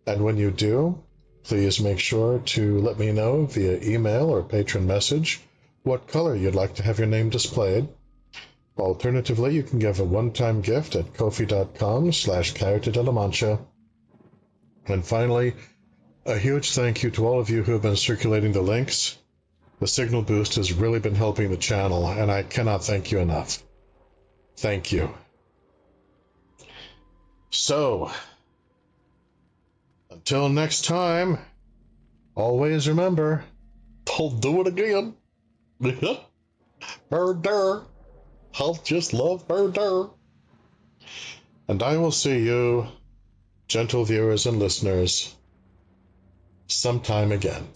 And when you do, please make sure to let me know via email or patron message what color you'd like to have your name displayed. Alternatively, you can give a one-time gift at ko-fi.com/Coyote de la Mancha. And finally, a huge thank you to all of you who have been circulating the links. The signal boost has really been helping the channel, and I cannot thank you enough. Thank you. So, until next time, always remember, I'll do it again. Murder. I'll just love murder. And I will see you, gentle viewers and listeners, sometime again.